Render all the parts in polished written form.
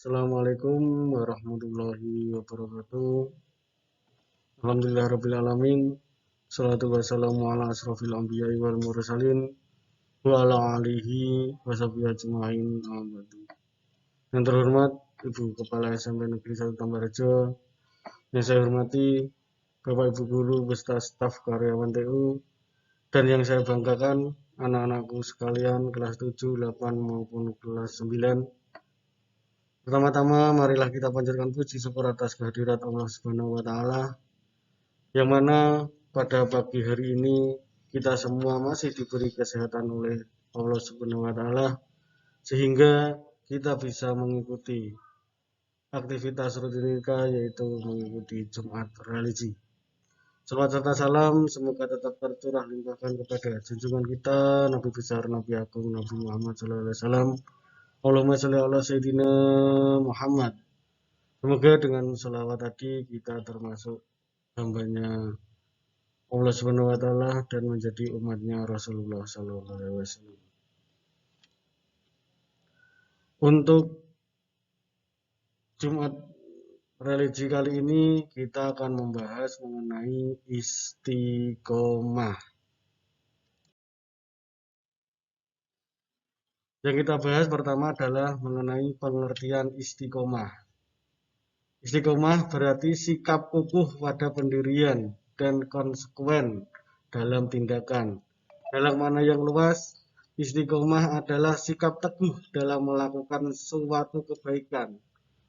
Assalamualaikum warahmatullahi wabarakatuh. Alhamdulillahirrabbilalamin. Salatu wassalamu ala asrofil anbiya'i wal mursalin wa ala alihi wa sahbihi ajma'in. Yang terhormat Ibu Kepala SMP Negeri 1 Tambarejo, yang saya hormati Bapak Ibu Guru beserta staf karyawan TU, dan yang saya banggakan anak-anakku sekalian kelas 7, 8 maupun kelas 9. Pertama-tama marilah kita panjatkan puji syukur atas kehadirat Allah Subhanahu wa taala, yang mana pada pagi hari ini kita semua masih diberi kesehatan oleh Allah Subhanahu wa taala sehingga kita bisa mengikuti aktivitas rutinika, yaitu mengikuti Jumat religi. Salawat serta salam semoga tetap tercurah limpahkan kepada junjungan kita Nabi besar Nabi Agung Nabi Muhammad SAW. Allahumma sholli ala Sayyidina Muhammad. Semoga dengan sholawat tadi kita termasuk hambanya Allah Subhanahu wa taala dan menjadi umatnya Rasulullah sallallahu alaihi wasallam. Untuk Jumat religi kali ini kita akan membahas mengenai istiqomah. Yang kita bahas pertama adalah mengenai pengertian istiqomah. Istiqomah berarti sikap kukuh pada pendirian dan konsekuen dalam tindakan. Dalam makna yang luas, istiqomah adalah sikap teguh dalam melakukan suatu kebaikan,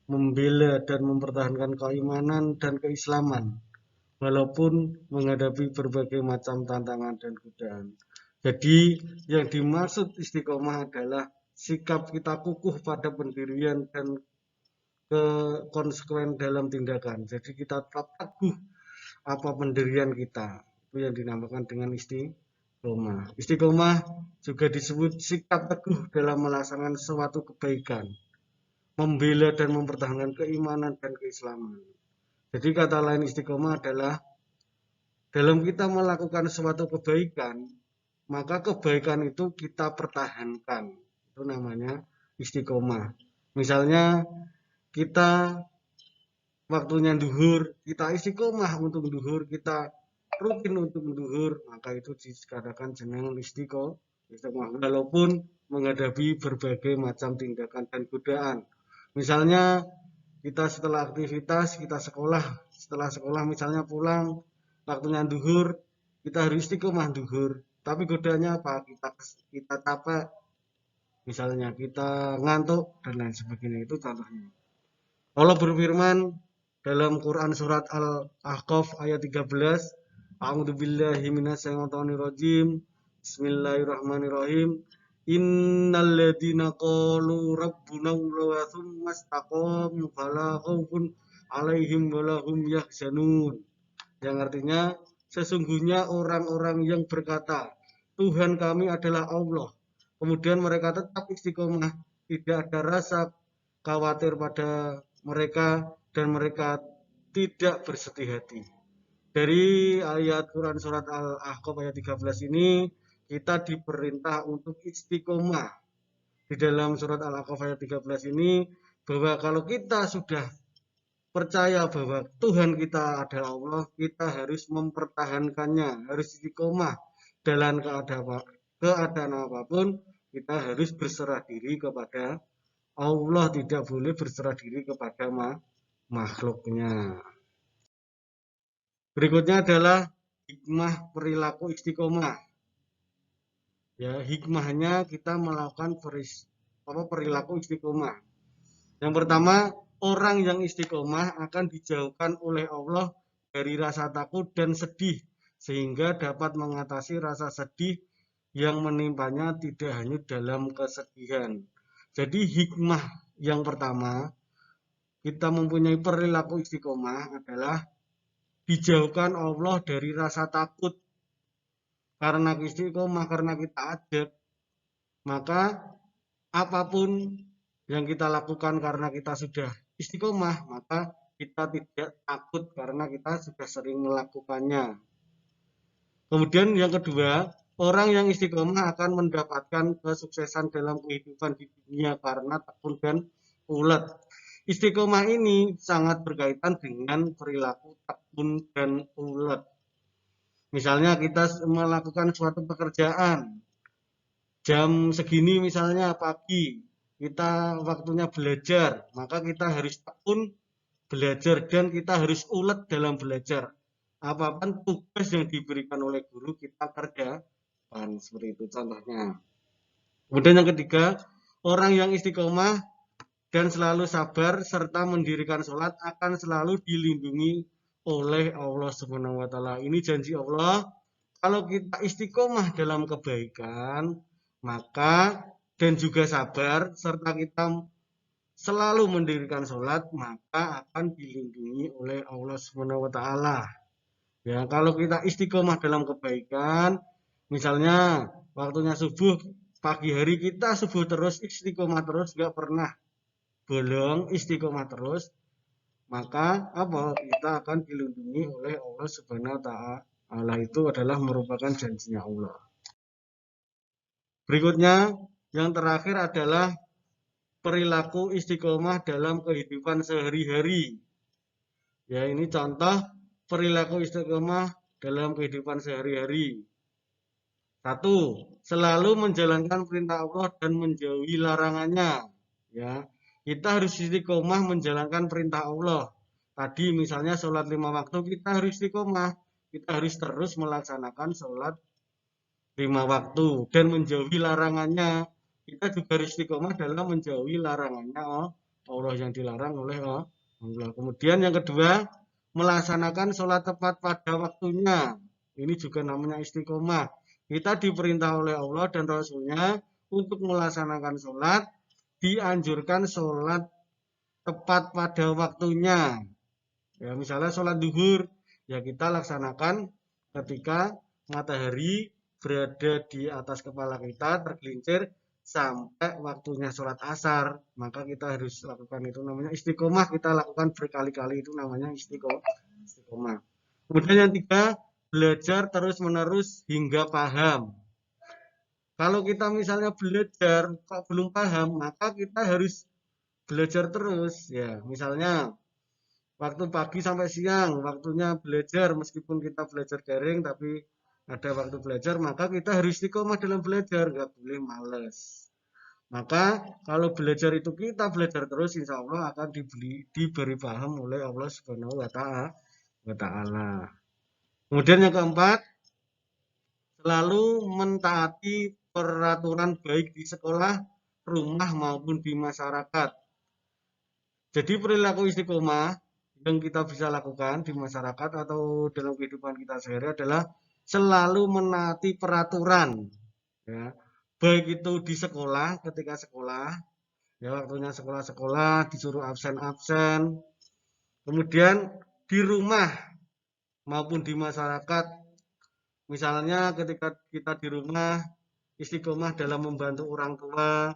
membela dan mempertahankan keimanan dan keislaman, walaupun menghadapi berbagai macam tantangan dan godaan. Jadi, yang dimaksud istiqomah adalah sikap kita kukuh pada pendirian dan konsekuen dalam tindakan. Jadi kita tetap teguh apa pendirian kita. Itu yang dinamakan dengan istiqomah. Istiqomah juga disebut sikap teguh dalam melaksanakan suatu kebaikan, membela dan mempertahankan keimanan dan keislaman. Jadi kata lain istiqomah adalah dalam kita melakukan suatu kebaikan, maka kebaikan itu kita pertahankan. Itu namanya istiqomah. Misalnya kita waktunya duhur, kita istiqomah untuk duhur, kita rutin untuk duhur, maka itu dikatakan jeneng istiqomah, walaupun menghadapi berbagai macam tindakan dan godaan. Misalnya kita setelah aktivitas, kita setelah sekolah misalnya pulang, waktunya duhur, kita harus istiqomah duhur. Tapi godaannya apa? Kita capek, misalnya kita ngantuk dan lain sebagainya. Itu contohnya. Allah berfirman dalam Quran surat Al-Ahqaf ayat 13, A'udzubillahi minasyaitonirrajim. Bismillahirrahmanirrahim. Innal ladzina qalu rabbuna Allah tsumma istaqamu fala khaufun 'alaihim wala hum yahzanun. Yang artinya sesungguhnya orang-orang yang berkata, Tuhan kami adalah Allah. Kemudian mereka tetap istiqomah, tidak ada rasa khawatir pada mereka dan mereka tidak bersedih hati. Dari ayat Quran surat Al-Ahqaf ayat 13 ini kita diperintah untuk istiqomah. Di dalam surat Al-Ahqaf ayat 13 ini bahwa kalau kita sudah percaya bahwa Tuhan kita adalah Allah, kita harus mempertahankannya, harus istiqomah dalam keadaan apapun, kita harus berserah diri kepada Allah, tidak boleh berserah diri kepada makhluknya. Berikutnya adalah hikmah perilaku istiqomah. Ya, hikmahnya kita melakukan perilaku istiqomah. Yang pertama, orang yang istiqomah akan dijauhkan oleh Allah dari rasa takut dan sedih, sehingga dapat mengatasi rasa sedih yang menimpanya tidak hanya dalam kesedihan. Jadi hikmah yang pertama, kita mempunyai perilaku istiqomah adalah dijauhkan Allah dari rasa takut. Karena istiqomah, karena kita adab, maka apapun yang kita lakukan karena kita sudah istiqomah, maka kita tidak takut karena kita sudah sering melakukannya. Kemudian yang kedua, orang yang istiqomah akan mendapatkan kesuksesan dalam kehidupan di dunia karena tekun dan ulet. Istiqomah ini sangat berkaitan dengan perilaku tekun dan ulet. Misalnya kita melakukan suatu pekerjaan, jam segini misalnya pagi, kita waktunya belajar, maka kita harus tekun belajar dan kita harus ulet dalam belajar. Apapun tugas yang diberikan oleh guru kita kerjakan, seperti itu contohnya. Kemudian yang ketiga, orang yang istiqomah dan selalu sabar serta mendirikan sholat akan selalu dilindungi oleh Allah Subhanahu wa taala. Ini janji Allah. Kalau kita istiqomah dalam kebaikan, maka dan juga sabar serta kita selalu mendirikan sholat, maka akan dilindungi oleh Allah Subhanahu wa taala. Ya, kalau kita istiqomah dalam kebaikan, misalnya waktunya subuh, pagi hari kita subuh terus, istiqomah terus, nggak pernah bolong, istiqomah terus, maka apa? Kita akan dilindungi oleh Allah Subhanahu wa taala. Itu adalah merupakan janjinya Allah. Berikutnya, yang terakhir adalah perilaku istiqomah dalam kehidupan sehari-hari. Ya, ini contoh perilaku istiqomah dalam kehidupan sehari-hari. 1. Selalu menjalankan perintah Allah dan menjauhi larangannya. Ya, kita harus istiqomah menjalankan perintah Allah. Tadi misalnya sholat 5 waktu, kita harus istiqomah. Kita harus terus melaksanakan sholat 5 waktu dan menjauhi larangannya. Kita juga harus istiqomah dalam menjauhi larangannya Allah yang dilarang oleh Allah. Kemudian yang kedua, melaksanakan sholat tepat pada waktunya. Ini juga namanya istiqomah. Kita diperintah oleh Allah dan Rasulnya untuk melaksanakan sholat, dianjurkan sholat tepat pada waktunya. Ya, misalnya sholat duhur, ya kita laksanakan ketika matahari berada di atas kepala kita, tergelincir sampai waktunya sholat asar. Maka kita harus lakukan itu namanya istiqomah. Kita lakukan berkali-kali, itu namanya istiqomah. Kemudian yang tiga, belajar terus-menerus hingga paham. Kalau kita misalnya belajar kok belum paham, maka kita harus belajar terus. Ya, misalnya waktu pagi sampai siang, waktunya belajar, meskipun kita belajar daring, tapi ada waktu belajar, maka kita harus istiqomah dalam belajar, nggak boleh males. Maka kalau belajar itu kita belajar terus, insya Allah akan diberi paham oleh Allah Subhanahu wa taala. Kemudian yang keempat, selalu mentaati peraturan baik di sekolah, rumah maupun di masyarakat. Jadi perilaku istiqomah yang kita bisa lakukan di masyarakat atau dalam kehidupan kita sehari adalah selalu menaati peraturan, ya. Baik itu di sekolah, ketika sekolah, ya waktunya sekolah-sekolah disuruh absen-absen. Kemudian di rumah maupun di masyarakat, misalnya ketika kita di rumah istiqomah dalam membantu orang tua,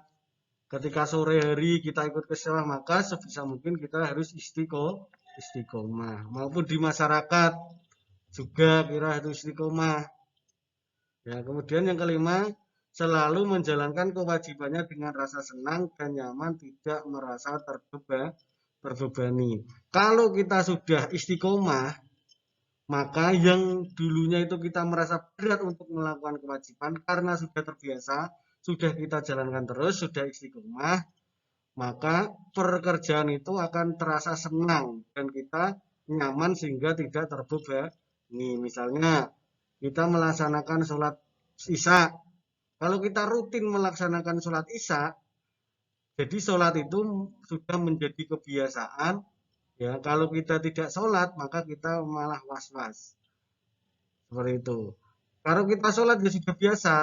ketika sore hari kita ikut ke sawah, maka sebisa mungkin kita harus istiqomah. Maupun di masyarakat juga kira itu istiqomah. Ya, kemudian yang kelima, selalu menjalankan kewajibannya dengan rasa senang dan nyaman, tidak merasa terbebani. Kalau kita sudah istiqomah, maka yang dulunya itu kita merasa berat untuk melakukan kewajiban karena sudah terbiasa, sudah kita jalankan terus, sudah istiqomah, maka pekerjaan itu akan terasa senang dan kita nyaman sehingga tidak terbebani. Misalnya kita melaksanakan sholat isya. Kalau kita rutin melaksanakan sholat isya, jadi sholat itu sudah menjadi kebiasaan. Ya, kalau kita tidak sholat, maka kita malah was-was. Seperti itu. Kalau kita sholat ya sudah biasa,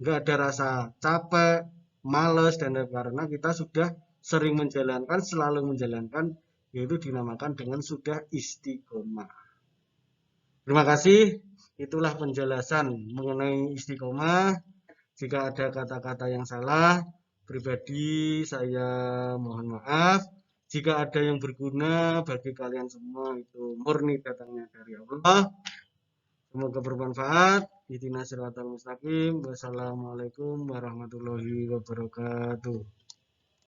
nggak ada rasa capek, males, dan karena kita sudah sering menjalankan, selalu menjalankan, yaitu dinamakan dengan sudah istiqomah. Terima kasih. Itulah penjelasan mengenai istiqomah. Jika ada kata-kata yang salah, pribadi saya mohon maaf. Jika ada yang berguna bagi kalian semua, itu murni datangnya dari Allah. Semoga bermanfaat. Ihdinas siratal mustaqim. Wassalamualaikum warahmatullahi wabarakatuh.